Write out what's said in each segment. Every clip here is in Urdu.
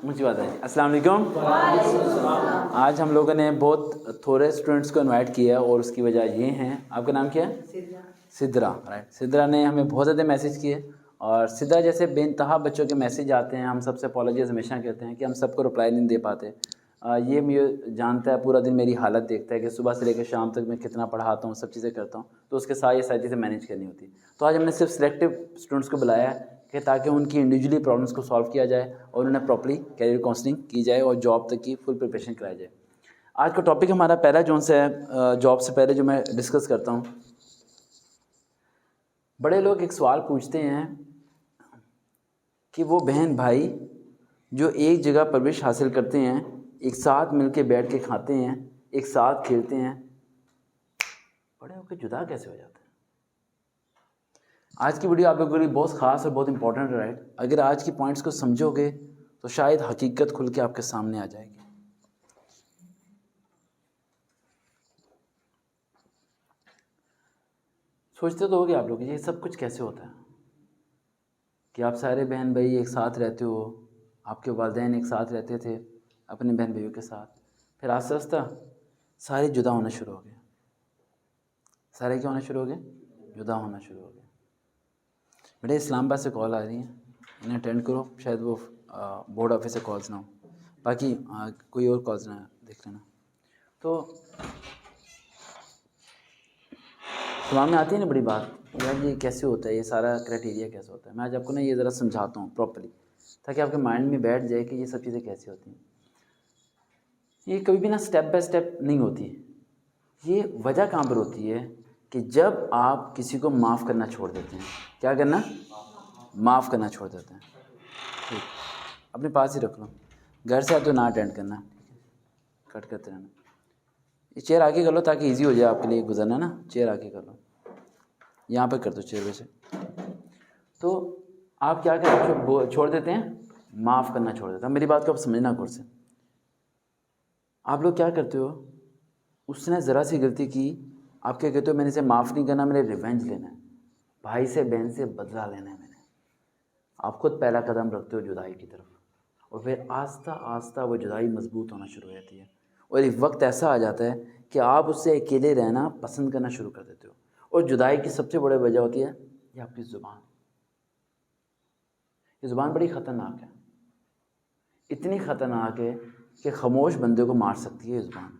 مجھے بات ہے. السلام علیکم. آج ہم لوگوں نے بہت تھوڑے اسٹوڈنٹس کو انوائٹ کیا ہے اور اس کی وجہ یہ ہیں. آپ کا نام کیا ہے؟ سدرا. رائٹ. سدرا نے ہمیں بہت زیادہ میسیج کیے اور سدرا جیسے بے انتہا بچوں کے میسیج آتے ہیں. ہم سب سے اپالوجیز ہمیشہ کہتے ہیں کہ ہم سب کو رپلائی نہیں دے پاتے. یہ مجھے جانتا ہے, پورا دن میری حالت دیکھتا ہے کہ صبح سے لے کے شام تک میں کتنا پڑھاتا ہوں, سب چیزیں کرتا ہوں, تو اس کے ساتھ یہ ساری چیزیں مینیج کرنی ہوتی ہے. تو آج ہم نے صرف سلیکٹیو اسٹوڈنٹس کو بلایا ہے کہ تاکہ ان کی انڈیویجولی پرابلمس کو سالو کیا جائے اور انہیں پراپرلی کیریئر کاؤنسلنگ کی جائے اور جاب تک کی فل پریپریشن کرائی جائے. آج کا ٹاپک ہمارا پہلا جون سے ہے. جاب سے پہلے جو میں ڈسکس کرتا ہوں, بڑے لوگ ایک سوال پوچھتے ہیں کہ وہ بہن بھائی جو ایک جگہ پرورش حاصل کرتے ہیں, ایک ساتھ مل کے بیٹھ کے کھاتے ہیں, ایک ساتھ کھیلتے ہیں, بڑے ہو کے جدا کیسے ہو جاتے ہیں؟ آج کی ویڈیو آپ لوگوں کے لیے بہت خاص اور بہت امپورٹنٹ ہے. رائٹ. اگر آج کی پوائنٹس کو سمجھو گے تو شاید حقیقت کھل کے آپ کے سامنے آ جائے گی. سوچتے تو ہوگے آپ لوگ یہ سب کچھ کیسے ہوتا ہے کہ آپ سارے بہن بھائی ایک ساتھ رہتے ہو, آپ کے والدین ایک ساتھ رہتے تھے اپنے بہن بھائیوں کے ساتھ, پھر آہستہ آہستہ سارے جدا ہونا شروع ہو گئے. سارے کیا ہونا شروع ہو گئے؟ جدا ہونا شروع ہو گئے. بیٹے اسلام آباد سے کال آ رہی ہیں, انہیں اٹینڈ کرو, شاید وہ بورڈ آفس سے کالز نہ ہو, باقی کوئی اور کالز نہ دیکھ لینا. تو دماغ میں آتی ہے نا بڑی بات, یار یہ کیسے ہوتا ہے, یہ سارا کرائٹیریا کیسے ہوتا ہے. میں آج آپ کو نا یہ ذرا سمجھاتا ہوں پراپرلی تاکہ آپ کے مائنڈ میں بیٹھ جائے کہ یہ سب چیزیں کیسے ہوتی ہیں. یہ کبھی بھی نا اسٹیپ بائی اسٹیپ نہیں ہوتی. یہ وجہ کہاں پر ہوتی ہے کہ جب آپ کسی کو معاف کرنا چھوڑ دیتے ہیں. کیا کرنا؟ معاف کرنا چھوڑ دیتے ہیں. ٹھیک, اپنے پاس ہی رکھ لو, گھر سے آئے تو نہ اٹینڈ کرنا, کٹ کرتے رہنا. یہ چیئر آگے کر لو تاکہ ایزی ہو جائے آپ کے لیے گزرنا نا. چیئر آگے کر لو, یہاں پہ کر دو چیئر ویسے. تو آپ کیا کریں, چھوڑ دیتے ہیں, معاف کرنا چھوڑ دیتے ہیں. میری بات کو آپ سمجھنا غور سے. آپ لوگ کیا کرتے ہو, اس نے ذرا سی غلطی کی, آپ کیا کہتے ہو میں نے اسے معاف نہیں کرنا, میں نے ریونج لینا ہے, بھائی سے بہن سے بدلہ لینا ہے میں نے. آپ خود پہلا قدم رکھتے ہو جدائی کی طرف, اور پھر آہستہ آہستہ وہ جدائی مضبوط ہونا شروع ہو جاتی ہے. اور ایک وقت ایسا آ جاتا ہے کہ آپ اس سے اکیلے رہنا پسند کرنا شروع کر دیتے ہو. اور جدائی کی سب سے بڑی وجہ ہوتی ہے یہ آپ کی زبان. یہ زبان بڑی خطرناک ہے, اتنی خطرناک ہے کہ خاموش بندے کو مار سکتی ہے یہ زبان.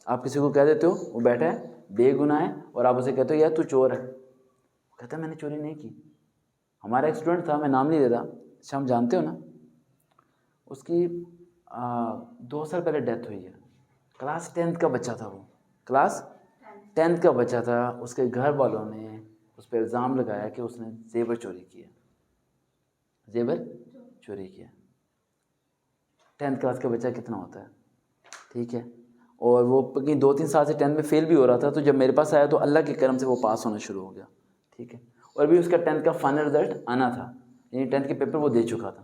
آپ کسی کو کہہ دیتے ہو وہ بیٹھا ہے بے گناہ ہے, اور آپ اسے کہتے ہو یار تو چور ہے, وہ کہتا ہے میں نے چوری نہیں کی. ہمارا ایک اسٹوڈنٹ تھا, میں نام نہیں لیتا, اچھا ہم جانتے ہو نا, اس کی 2 سال پہلے ڈیتھ ہوئی ہے. کلاس 10th کا بچہ تھا, وہ کلاس 10th کا بچہ تھا. اس کے گھر والوں نے اس پہ الزام لگایا کہ اس نے زیور چوری کیا, زیور چوری کیا. 10th کلاس کا بچہ کتنا ہوتا ہے, ٹھیک ہے, اور وہ 2-3 سال سے 10th میں فیل بھی ہو رہا تھا. تو جب میرے پاس آیا تو اللہ کے کرم سے وہ پاس ہونا شروع ہو گیا, ٹھیک ہے. اور بھی اس کا 10th کا فائنل رزلٹ آنا تھا, یعنی 10th کے پیپر وہ دے چکا تھا.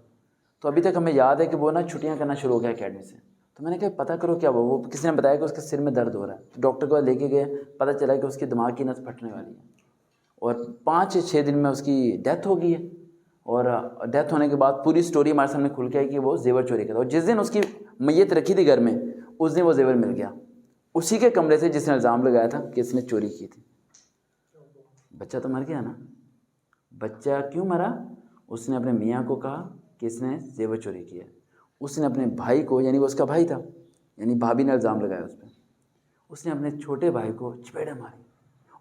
تو ابھی تک ہمیں یاد ہے کہ وہ نا چھٹیاں کرنا شروع ہو گیا اکیڈمی سے. تو میں نے کہا پتہ کرو کیا وہ کسی نے بتایا کہ اس کے سر میں درد ہو رہا ہے. تو ڈاکٹر کو لے کے گئے, پتہ چلا کہ اس کی دماغ کی نس پھٹنے والی ہے, اور 5-6 دن میں اس کی ڈیتھ ہو گئی ہے. اور ڈیتھ ہونے کے بعد پوری سٹوری ہمارے سامنے کھل کے آئی کہ وہ زیور چوری کرتا. اور جس دن اس کی میت رکھی تھی گھر میں, اس دن وہ زیور مل گیا اسی کے کمرے سے جس نے الزام لگایا تھا کہ اس نے چوری کی تھی. بچہ تو مر گیا نا. بچہ کیوں مرا؟ اس نے اپنے میاں کو کہا کہ اس نے زیور چوری کیا. اس نے اپنے بھائی کو, یعنی وہ اس کا بھائی تھا, یعنی بھابھی نے الزام لگایا اس پہ, اس نے اپنے چھوٹے بھائی کو چپیڑیں ماری.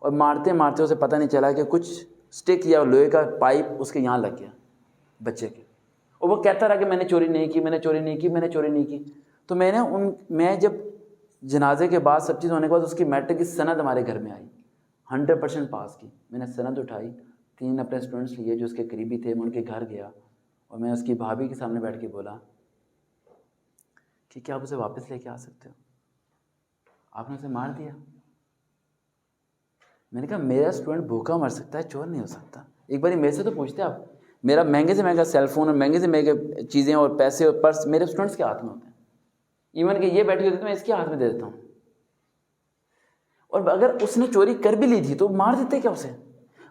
اور مارتے مارتے اسے پتہ نہیں چلا کہ کچھ اسٹک یا لوہے کا پائپ اس کے یہاں لگ گیا بچے کے. اور وہ کہتا رہا کہ میں نے چوری نہیں کی, میں نے چوری نہیں کی, میں نے چوری نہیں کی. تو میں جب جنازے کے بعد سب چیز ہونے کے بعد اس کی میٹرک کی سند ہمارے گھر میں آئی, 100% پاس کی. میں نے سند اٹھائی, 3 اپنے اسٹوڈنٹس لیے جو اس کے قریبی تھے, میں ان کے گھر گیا اور میں اس کی بھابھی کے سامنے بیٹھ کے بولا کہ کیا آپ اسے واپس لے کے آ سکتے ہو, آپ نے اسے مار دیا. میں نے کہا میرا اسٹوڈنٹ بھوکا مر سکتا ہے, چور نہیں ہو سکتا. ایک باری میرے سے تو پوچھتے آپ, میرا مہنگے سے مہنگا سیل فون اور مہنگے سے مہنگے چیزیں اور پیسے اور پرس میرے اسٹوڈنٹس کے ہاتھ میں ہوتے ہیں. ایون کہ یہ بیٹھی ہوتی ہے تو میں اس کے ہاتھ میں دے دیتا ہوں. اور اگر اس نے چوری کر بھی لی تھی تو مار دیتے کیا اسے؟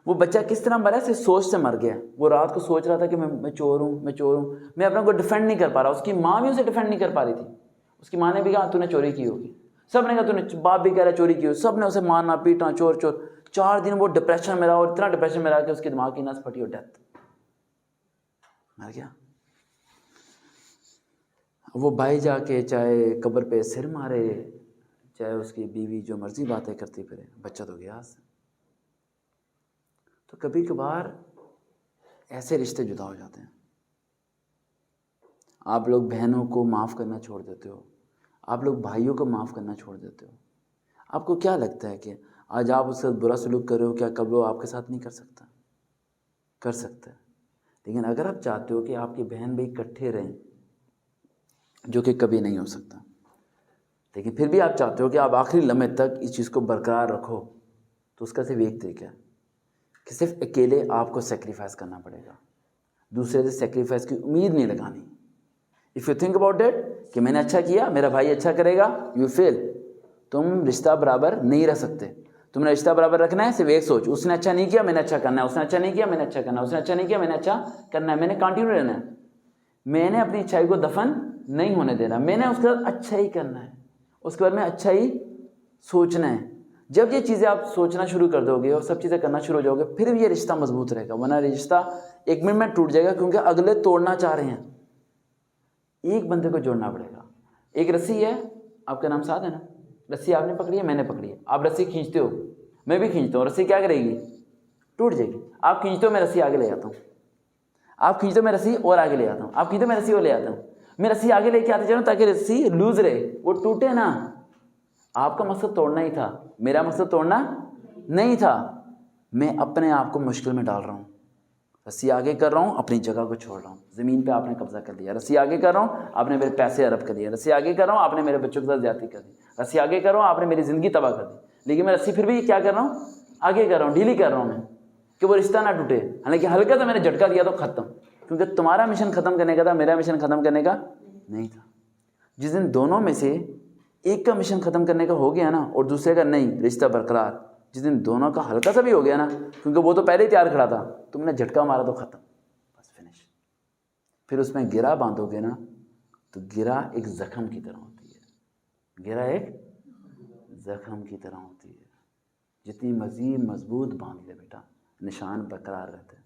وہ بچہ کس طرح مرا ہے؟ سوچ سے مر گیا. وہ رات کو سوچ رہا تھا کہ میں چور ہوں, میں چور ہوں. میں اپنے کو ڈیفینڈ نہیں کر پا رہا. اس کی ماں بھی اسے ڈیفینڈ نہیں کر پا رہی تھی. اس کی ماں نے بھی کہا تو نے چوری کی ہوگی, سب نے کہا تو نے, باپ بھی کہہ رہا چوری کی ہوگی, سب نے اسے مارنا پیٹنا, چور چور. 4 دن وہ ڈپریشن میں رہا, اور اتنا ڈپریشن میں رہا کہ اس کی دماغ کی نس پھٹی اور ڈیتھ, مر گیا. وہ بھائی جا کے چاہے قبر پہ سر مارے, چاہے اس کی بیوی جو مرضی باتیں کرتی پھرے, بچہ تو گیا سے. تو کبھی کبھار ایسے رشتے جدا ہو جاتے ہیں. آپ لوگ بہنوں کو معاف کرنا چھوڑ دیتے ہو, آپ لوگ بھائیوں کو معاف کرنا چھوڑ دیتے ہو. آپ کو کیا لگتا ہے کہ آج آپ اس سے برا سلوک کر رہے ہو, کیا کل وہ آپ کے ساتھ نہیں کر سکتا؟ کر سکتا ہے. لیکن اگر آپ چاہتے ہو کہ آپ کی بہن بھائی اکٹھے رہیں, جو کہ کبھی نہیں ہو سکتا, لیکن پھر بھی آپ چاہتے ہو کہ آپ آخری لمحے تک اس چیز کو برقرار رکھو, تو اس کا صرف ایک طریقہ ہے کہ صرف اکیلے آپ کو سیکریفائس کرنا پڑے گا. دوسرے سے سیکریفائس کی امید نہیں لگانی. If you think about that کہ میں نے اچھا کیا, میرا بھائی اچھا کرے گا, یو فیل. تم رشتہ برابر نہیں رکھ سکتے. تم نے رشتہ برابر رکھنا ہے, صرف ایک سوچ, اس نے اچھا نہیں کیا, میں نے اچھا کرنا ہے, اس نے اچھا نہیں کیا, میں نے اچھا کرنا ہے, اس نے اچھا نہیں کیا, میں نے اچھا کرنا ہے. میں نے کنٹینیو رہنا ہے, میں نے اپنی اچھائی کو دفن نہیں ہونے دینا, میں نے اس کے بعد اچھا ہی کرنا ہے, اس کے بعد میں اچھا ہی سوچنا ہے. جب یہ چیزیں آپ سوچنا شروع کر دو گے اور سب چیزیں کرنا شروع ہو جاؤ گے, پھر بھی یہ رشتہ مضبوط رہے گا. ورنہ رشتہ 1 منٹ میں ٹوٹ جائے گا, کیونکہ اگلے توڑنا چاہ رہے ہیں. ایک بندے کو جوڑنا پڑے گا. ایک رسی ہے, آپ کا نام سعد ہے نا, رسی آپ نے پکڑی ہے, میں نے پکڑی ہے. آپ رسی کھینچتے ہو, میں بھی کھینچتا ہوں, رسی کیا کرے گی؟ ٹوٹ جائے گی. آپ کھینچتے ہو, میں رسی آگے لے جاتا ہوں. آپ کھینچتے ہو, میں رسی اور آگے لے جاتا ہوں. آپ کھینچتے ہو, میں رسی اور لے جاتا ہوں. میں رسی آگے لے کے آتے جاؤں تاکہ رسی لوز رہے, وہ ٹوٹے نا. آپ کا مقصد توڑنا ہی تھا, میرا مقصد توڑنا نہیں تھا. میں اپنے آپ کو مشکل میں ڈال رہا ہوں. رسی آگے کر رہا ہوں, اپنی جگہ کو چھوڑ رہا ہوں. زمین پہ آپ نے قبضہ کر لیا. رسی آگے کر رہا ہوں, آپ نے میرے پیسے ہڑپ کر لیا. رسی آگے کر رہا ہوں, آپ نے میرے بچوں کے ساتھ زیادتی کر دی. رسی آگے کر رہا ہوں, آپ نے میری زندگی تباہ کر دی. لیکن میں رسی پھر بھی کیا کر رہا ہوں؟ آگے کر رہا ہوں, ڈھیلی کر رہا ہوں میں, کہ وہ رشتہ نہ ٹوٹے. حالانکہ ہلکا سا میں نے جھٹکا دیا تو ختم, کیونکہ تمہارا مشن ختم کرنے کا تھا, میرا مشن ختم کرنے کا نہیں تھا. جس دن دونوں میں سے ایک کا مشن ختم کرنے کا ہو گیا نا, اور دوسرے کا نہیں, رشتہ برقرار, جس دن دونوں کا ہلکا سا بھی ہو گیا نا, کیونکہ وہ تو پہلے ہی تیار کھڑا تھا, تم نے جھٹکا مارا تو ختم, بس فنش. پھر اس میں گرا باندھو گے نا, تو گرا ایک زخم کی طرح ہوتی ہے. گرا ایک زخم کی طرح ہوتی ہے. جتنی مزید مضبوط باندھ لے بیٹا, نشان برقرار رہتے ہیں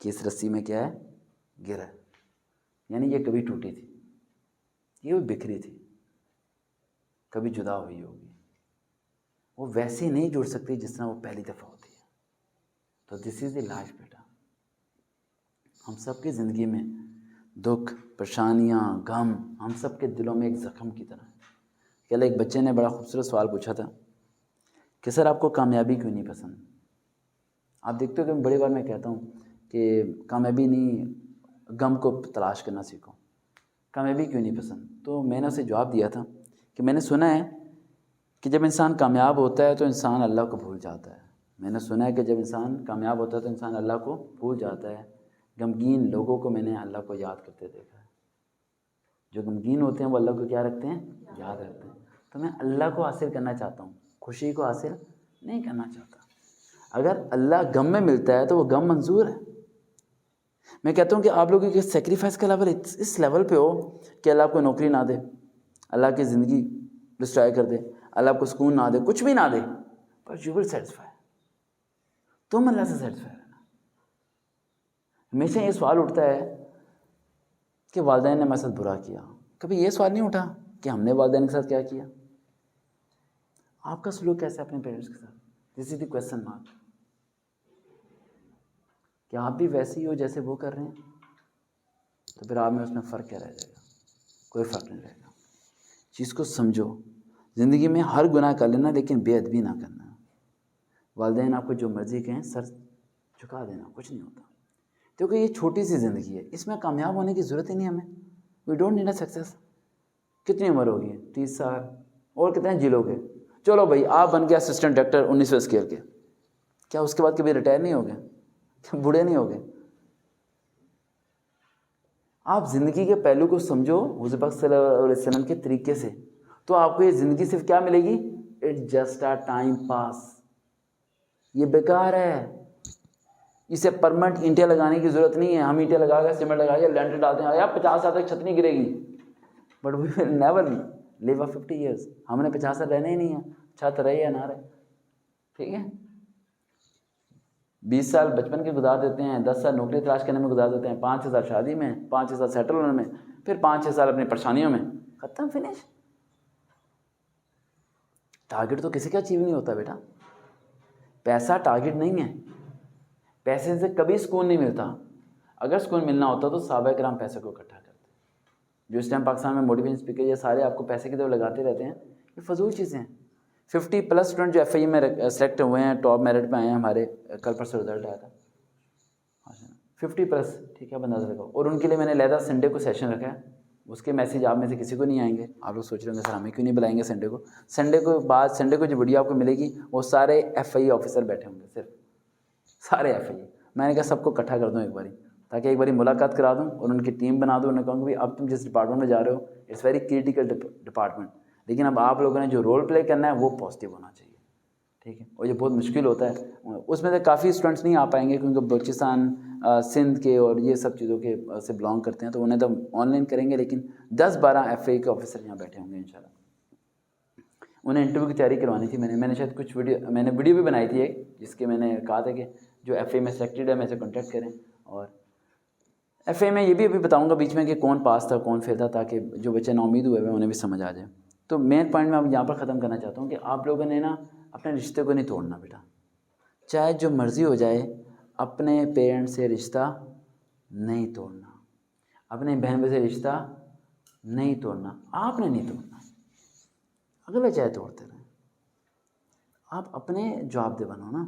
کہ اس رسی میں کیا ہے؟ گرا, یعنی یہ کبھی ٹوٹی تھی, یہ بکھری تھی, کبھی جدا ہوئی ہوگی. وہ ویسے نہیں جڑ سکتی جس طرح وہ پہلی دفعہ ہوتی ہے. تو دس از دی لائف بیٹا. ہم سب کی زندگی میں دکھ, پریشانیاں, غم, ہم سب کے دلوں میں ایک زخم کی طرح ہے. کل ایک بچے نے بڑا خوبصورت سوال پوچھا تھا کہ سر آپ کو کامیابی کیوں نہیں پسند؟ آپ دیکھتے ہو کہ بڑی بار میں کہتا ہوں کہ کامیابی نہیں, غم کو تلاش کرنا سیکھو. کامیابی کیوں نہیں پسند؟ تو میں نے اسے جواب دیا تھا کہ میں نے سنا ہے کہ جب انسان کامیاب ہوتا ہے تو انسان اللہ کو بھول جاتا ہے. میں نے سنا ہے کہ جب انسان کامیاب ہوتا ہے تو انسان اللہ کو بھول جاتا ہے. غمگین لوگوں کو میں نے اللہ کو یاد کرتے دیکھا ہے. جو غمگین ہوتے ہیں وہ اللہ کو کیا رکھتے ہیں؟ یاد رکھتے ہیں. تو میں اللہ کو حاصل کرنا چاہتا ہوں, خوشی کو حاصل نہیں کرنا چاہتا. اگر اللہ غم میں ملتا ہے تو وہ غم منظور ہے. میں کہتا ہوں کہ آپ لوگوں کے سیکریفائس کا لیول اس لیول پہ ہو کہ اللہ آپ کو نوکری نہ دے, اللہ کی زندگی ڈسٹرائے کر دے, اللہ آپ کو سکون نہ دے, کچھ بھی نہ دے, بٹ یو ول سیٹسفائی. تم اللہ سے سیٹسفائی رہنا. ہمیشہ یہ سوال اٹھتا ہے کہ والدین نے ہمارے ساتھ برا کیا. کبھی یہ سوال نہیں اٹھا کہ ہم نے والدین کے ساتھ کیا کیا. آپ کا سلوک کیسے اپنے پیرنٹس کے ساتھ؟ دس از دی کویسچن مارک. کیا آپ بھی ویسے ہی ہو جیسے وہ کر رہے ہیں؟ تو پھر آپ میں اس میں فرق کیا رہ جائے گا؟ کوئی فرق نہیں رہے گا. چیز کو سمجھو. زندگی میں ہر گناہ کر لینا, لیکن بے ادبی نہ کرنا. والدین آپ کو جو مرضی کہیں سر جھکا دینا, کچھ نہیں ہوتا. کیونکہ یہ چھوٹی سی زندگی ہے, اس میں کامیاب ہونے کی ضرورت ہی نہیں ہمیں. We don't need a success. کتنی عمر ہوگی؟ 30 سال. اور کتنے جی لو گے؟ چلو بھائی آپ بن گیا اسسٹنٹ ڈائریکٹر 1900 اسکیئر کے, کیا اس کے بعد کبھی ریٹائر نہیں ہو گئے؟ کیا بوڑھے نہیں ہو گئے؟ آپ زندگی کے پہلو کو سمجھو حضور پاک صلی اللہ علیہ وسلم کے طریقے سے, تو آپ کو یہ زندگی صرف کیا ملے گی؟ It's just a time pass. یہ بیکار ہے. اسے پرمنٹ اینٹیں لگانے کی ضرورت نہیں ہے. ہم اینٹیں لگا کے سیمنٹ لگا کے لینٹر ڈالتے ہیں, یار 50 سال تک چھت نہیں گرے گی, but we will never leave a 50 years. ہم نے 50 سال رہنا ہی نہیں ہے, چھت رہے یا نہ رہے. ٹھیک ہے, 20 سال بچپن کے گزار دیتے ہیں, 10 سال نوکری تلاش کرنے میں گزار دیتے ہیں, 5-6 سال شادی میں, 5-6 سال سیٹل ہونے میں, پھر 5-6 سال اپنی پریشانیوں میں, ختم, فنش. ٹارگیٹ تو کسی کا اچیو نہیں ہوتا بیٹا. پیسہ ٹارگیٹ نہیں ہے. پیسے سے کبھی سکون نہیں ملتا. اگر سکون ملنا ہوتا تو صحابہ کرام پیسے کو اکٹھا کرتے. جو اس ٹائم پاکستان میں موٹیویشن اسپیکر یہ سارے آپ کو پیسے کی طرف لگاتے رہتے ہیں, یہ فضول چیزیں ہیں. 50+ اسٹوڈنٹ جو FIE میں سلیکٹ ہوئے ہیں, ٹاپ میرٹ پہ آئے ہیں ہمارے, کل پرسوں رزلٹ آیا تھا, 50+. ٹھیک ہے, بندہ لگاؤ. اور ان کے لیے میں نے علیحدہ سنڈے کو سیشن رکھا ہے. اس کے میسیج آپ میں سے کسی کو نہیں آئیں گے. آپ لوگ سوچ رہے ہوں گے سر ہمیں کیوں نہیں بلائیں گے سنڈے کو. سنڈے کو بعد سنڈے کو جو ویڈیو آپ کو ملے گی وہ سارے FIE آفیسر بیٹھے ہوں گے, صرف سارے FIE. میں نے کہا سب کو اکٹھا کر دوں ایک باری, تاکہ ایک باری ملاقات کرا دوں اور ان کی ٹیم بنا دوں. انہیں کہوں کہ اب تم جس ڈپارٹمنٹ میں جا رہے ہو اٹس ویری کریٹیکل ڈپارٹمنٹ, لیکن اب آپ لوگوں نے جو رول پلے کرنا ہے وہ پازیٹیو ہونا چاہیے. ٹھیک ہے, اور یہ بہت مشکل ہوتا ہے. اس میں سے کافی اسٹوڈنٹس نہیں آ پائیں گے کیونکہ بلوچستان, سندھ کے اور یہ سب چیزوں کے سے بلانگ کرتے ہیں, تو انہیں تو آن لائن کریں گے. لیکن 10-12 FIE کے آفیسر یہاں بیٹھے ہوں گے انشاءاللہ. انہیں انٹرویو کی تیاری کروانی تھی. میں نے شاید کچھ ویڈیو بھی بنائی تھی ایک, جس کے میں نے کہا تھا کہ جو FIE میں سلیکٹڈ ہے میں سے کانٹیکٹ کریں. اور FIE میں یہ بھی ابھی بتاؤں گا بیچ میں کہ کون پاس تھا کون فیل تھا, تاکہ جو بچے نا امید ہوئے انہیں بھی سمجھ آ جائے. تو مین پوائنٹ میں اب یہاں پر ختم کرنا چاہتا ہوں کہ آپ لوگوں نے نا اپنے رشتے کو نہیں توڑنا بیٹا. چاہے جو مرضی ہو جائے, اپنے پیرنٹ سے رشتہ نہیں توڑنا, اپنے بہن بھائی سے رشتہ نہیں توڑنا. آپ نے نہیں توڑنا, اگلے چاہے توڑتے رہیں. آپ اپنے جواب دہ بنو نا.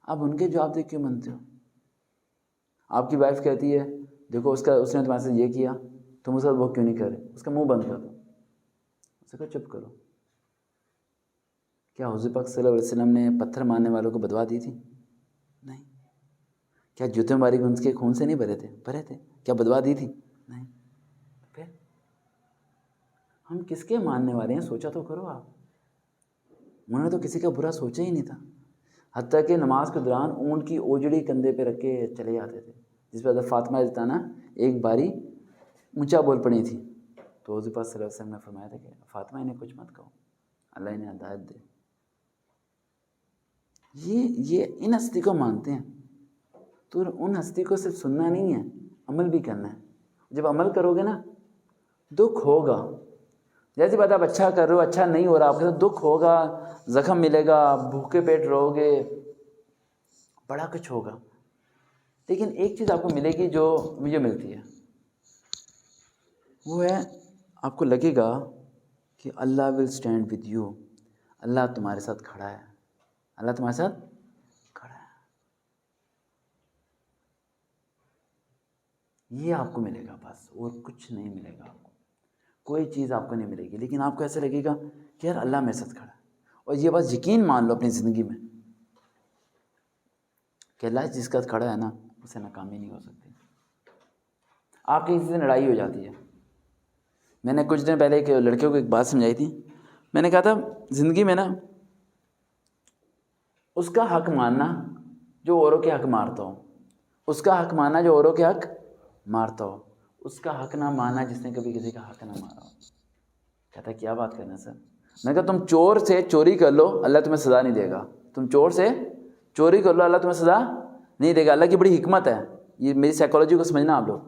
آپ ان کے جواب دہ کیوں بنتے ہو؟ آپ کی وائف کہتی ہے دیکھو اس نے تمہارے سے یہ کیا, تم اس کا وہ کیوں نہیں کر رہے؟ اس کا منہ بند کر دو. اس کو چپ کرو. کیا حضور پاک صلی اللہ علیہ وسلم نے پتھر مارنے والوں کو بدوا دی تھی؟ نہیں. کیا جوتے مبارک ان کے خون سے نہیں بھرے تھے؟ بھرے تھے. کیا بدوا دی تھی؟ نہیں. پھر ہم کس کے ماننے والے ہیں؟ سوچا تو کرو. آپ انہوں نے تو کسی کا برا سوچا ہی نہیں تھا. حتیٰ کہ نماز کے دوران اونٹ کی اوجڑی کندھے پہ رکھ کے چلے جاتے تھے, جس پہ حضرت فاطمہ نا ایک باری اونچا بول پڑی تھی. تو حضور پاک صلی اللہ علیہ وسلم نے فرمایا تھا کہ فاطمہ انہیں کچھ مت کہو, اللہ انہیں ہدایت دے. یہ ان ہستی کو مانتے ہیں. تو ان ہستی کو صرف سننا نہیں ہے, عمل بھی کرنا ہے. جب عمل کرو گے نا دکھ ہوگا. جیسی بات آپ اچھا کر رہے ہو, اچھا نہیں ہو رہا آپ کے ساتھ, دکھ ہوگا, زخم ملے گا, بھوکے پیٹ رہو گے, بڑا کچھ ہوگا. لیکن ایک چیز آپ کو ملے گی جو مجھے ملتی ہے, وہ ہے آپ کو لگے گا کہ اللہ ول اسٹینڈ ود یو. اللہ تمہارے ساتھ کھڑا ہے, اللہ تمہارے ساتھ کھڑا ہے. یہ آپ کو ملے گا بس, اور کچھ نہیں ملے گا آپ کو. کوئی چیز آپ کو نہیں ملے گی, لیکن آپ کو ایسا لگے گا کہ یار اللہ میرے ساتھ کھڑا ہے. اور یہ بات یقین مان لو اپنی زندگی میں کہ اللہ جس کا کھڑا ہے نا اسے ناکامی نہیں ہو سکتی. آپ کی کسی سے لڑائی ہو جاتی ہے. میں نے کچھ دن پہلے ایک لڑکے کو ایک بات سمجھائی تھی. میں نے کہا تھا زندگی میں نا اس کا حق ماننا جو اوروں کے حق مارتا ہو, اس کا حق ماننا جو اوروں کے حق مارتا ہو, اس کا حق نہ ماننا جس نے کبھی کسی کا حق نہ مارا ہو. کہتا ہے کیا بات کرنا سر. میں نے کہا تم چور سے چوری کر لو اللہ تمہیں سزا نہیں دے گا. تم چور سے چوری کر لو اللہ تمہیں سزا نہیں دے گا. اللہ کی بڑی حکمت ہے, یہ میری سائیکالوجی کو سمجھنا آپ لوگ.